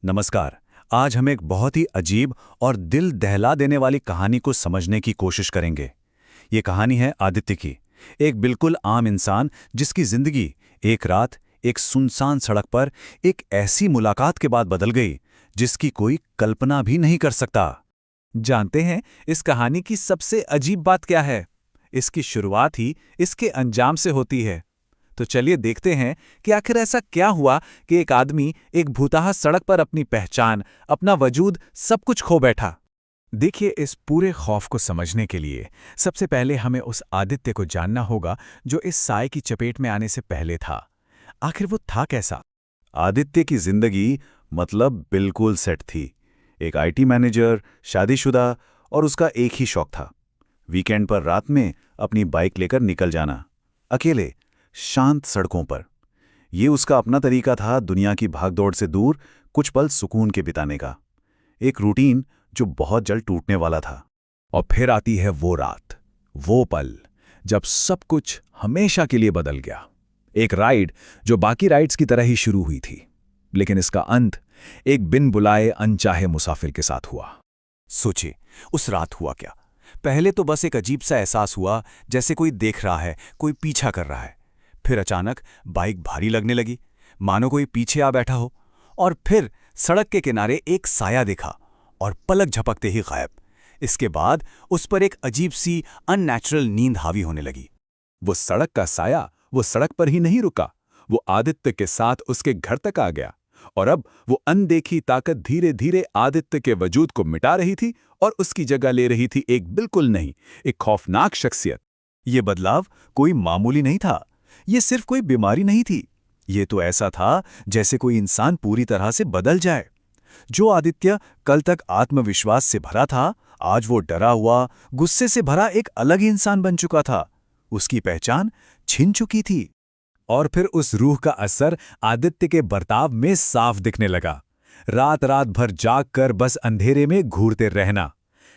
नमस्कार। आज हम एक बहुत ही अजीब और दिल दहला देने वाली कहानी को समझने की कोशिश करेंगे। ये कहानी है आदित्य की, एक बिल्कुल आम इंसान जिसकी जिंदगी एक रात एक सुनसान सड़क पर एक ऐसी मुलाकात के बाद बदल गई जिसकी कोई कल्पना भी नहीं कर सकता। जानते हैं इस कहानी की सबसे अजीब बात क्या है? इसकी शुरुआत ही इसके अंजाम से होती है। तो चलिए देखते हैं कि आखिर ऐसा क्या हुआ कि एक आदमी एक भूताहा सड़क पर अपनी पहचान, अपना वजूद, सब कुछ खो बैठा। देखिए, इस पूरे खौफ को समझने के लिए सबसे पहले हमें उस आदित्य को जानना होगा जो इस साए की चपेट में आने से पहले था। आखिर वो था कैसा? आदित्य की जिंदगी मतलब बिल्कुल सेट थी। एक आईटी मैनेजर, शादीशुदा, और उसका एक ही शौक था, वीकेंड पर रात में अपनी बाइक लेकर निकल जाना, अकेले शांत सड़कों पर। ये उसका अपना तरीका था दुनिया की भागदौड़ से दूर कुछ पल सुकून के बिताने का। एक रूटीन जो बहुत जल्द टूटने वाला था। और फिर आती है वो रात, वो पल जब सब कुछ हमेशा के लिए बदल गया। एक राइड जो बाकी राइड्स की तरह ही शुरू हुई थी, लेकिन इसका अंत एक बिन बुलाए अनचाहे मुसाफिर के साथ हुआ। सोचिए, उस रात हुआ क्या। पहले तो बस एक अजीब सा एहसास हुआ, जैसे कोई देख रहा है, कोई पीछा कर रहा है। फिर अचानक बाइक भारी लगने लगी, मानो कोई पीछे आ बैठा हो। और फिर सड़क के किनारे एक साया दिखा और पलक झपकते ही गायब। इसके बाद उस पर एक अजीब सी अननेचुरल नींद हावी होने लगी। वो सड़क का साया वो सड़क पर ही नहीं रुका, वो आदित्य के साथ उसके घर तक आ गया। और अब वो अनदेखी ताकत धीरे धीरे आदित्य के वजूद को मिटा रही थी और उसकी जगह ले रही थी एक बिल्कुल नहीं, एक खौफनाक शख्सियत। ये बदलाव कोई मामूली नहीं था, ये सिर्फ कोई बीमारी नहीं थी। ये तो ऐसा था जैसे कोई इंसान पूरी तरह से बदल जाए। जो आदित्य कल तक आत्मविश्वास से भरा था, आज वो डरा हुआ, गुस्से से भरा एक अलग ही इंसान बन चुका था। उसकी पहचान छिन चुकी थी। और फिर उस रूह का असर आदित्य के बर्ताव में साफ दिखने लगा। रात रात भर जाग कर बस अंधेरे में घूरते रहना,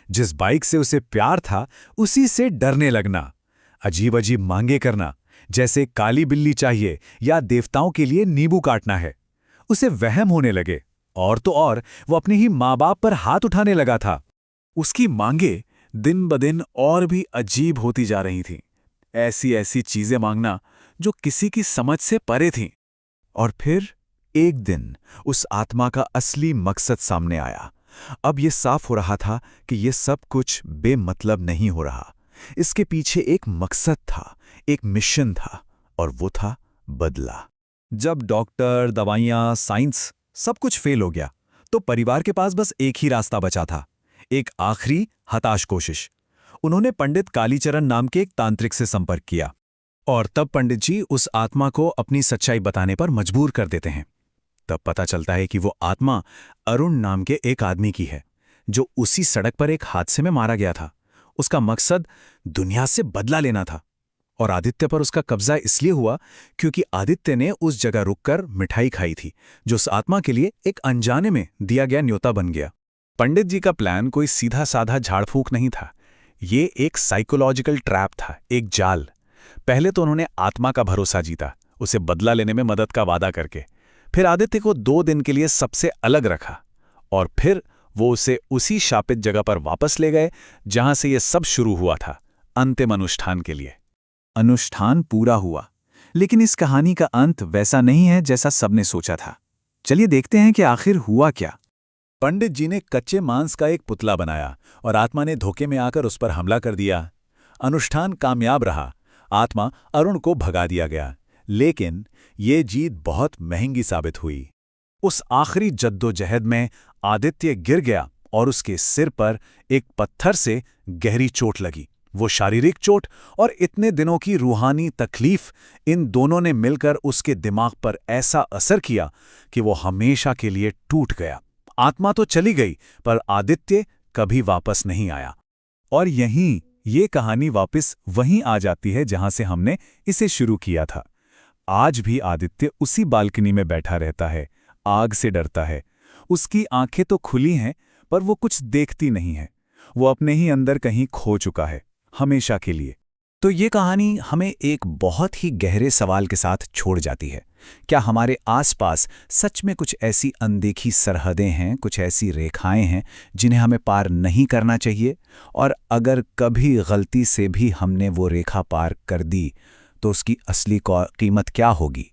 जिस बाइक से उसे प्यार था उसी से डरने लगना, अजीब अजीब मांगे करना, जैसे काली बिल्ली चाहिए या देवताओं के लिए नींबू काटना है। उसे वहम होने लगे, और तो और वो अपने ही माँ बाप पर हाथ उठाने लगा था। उसकी मांगे दिन ब दिन और भी अजीब होती जा रही थीं। ऐसी ऐसी चीजें मांगना जो किसी की समझ से परे थीं। और फिर एक दिन उस आत्मा का असली मकसद सामने आया। अब ये साफ हो रहा था कि ये सब कुछ बेमतलब नहीं हो रहा। इसके पीछे एक मकसद था, एक मिशन था, और वो था बदला। जब डॉक्टर, दवाइयाँ, साइंस सब कुछ फेल हो गया, तो परिवार के पास बस एक ही रास्ता बचा था, एक आखिरी हताश कोशिश। उन्होंने पंडित कालीचरण नाम के एक तांत्रिक से संपर्क किया, और तब पंडित जी उस आत्मा को अपनी सच्चाई बताने पर मजबूर कर देते हैं। तब पता चलता है कि वो आत्मा अरुण नाम के एक आदमी की है, जो उसी सड़क पर एक हादसे में मारा गया था। उसका मकसद दुनिया से बदला लेना था, और आदित्य पर उसका कब्जा इसलिए हुआ क्योंकि आदित्य ने उस जगह रुककर मिठाई खाई थी, जो उस आत्मा के लिए एक अनजाने में दिया गया न्योता बन गया। पंडित जी का प्लान कोई सीधा साधा झाड़ फूक नहीं था। ये एक साइकोलॉजिकल ट्रैप था, एक जाल। पहले तो उन्होंने आत्मा का भरोसा जीता, उसे बदला लेने में मदद का वादा करके। फिर आदित्य को 2 दिन के लिए सबसे अलग रखा, और फिर वो उसे उसी शापित जगह पर वापस ले गए जहां से ये सब शुरू हुआ था, अंतिम अनुष्ठान के लिए। अनुष्ठान पूरा हुआ, लेकिन इस कहानी का अंत वैसा नहीं है जैसा सबने सोचा था। चलिए देखते हैं कि आखिर हुआ क्या। पंडित जी ने कच्चे मांस का एक पुतला बनाया और आत्मा ने धोखे में आकर उस पर हमला कर दिया। अनुष्ठान कामयाब रहा, आत्मा अरुण को भगा दिया गया, लेकिन ये जीत बहुत महंगी साबित हुई। उस आखिरी जद्दोजहद में आदित्य गिर गया और उसके सिर पर एक पत्थर से गहरी चोट लगी। वो शारीरिक चोट और इतने दिनों की रूहानी तकलीफ, इन दोनों ने मिलकर उसके दिमाग पर ऐसा असर किया कि वो हमेशा के लिए टूट गया। आत्मा तो चली गई, पर आदित्य कभी वापस नहीं आया। और यहीं ये कहानी वापस वहीं आ जाती है जहां से हमने इसे शुरू किया था। आज भी आदित्य उसी बालकनी में बैठा रहता है, आग से डरता है। उसकी आंखें तो खुली हैं, पर वो कुछ देखती नहीं है। वो अपने ही अंदर कहीं खो चुका है, हमेशा के लिए। तो ये कहानी हमें एक बहुत ही गहरे सवाल के साथ छोड़ जाती है। क्या हमारे आसपास सच में कुछ ऐसी अनदेखी सरहदें हैं, कुछ ऐसी रेखाएं हैं जिन्हें हमें पार नहीं करना चाहिए? और अगर कभी गलती से भी हमने वो रेखा पार कर दी तो उसकी असली कीमत क्या होगी?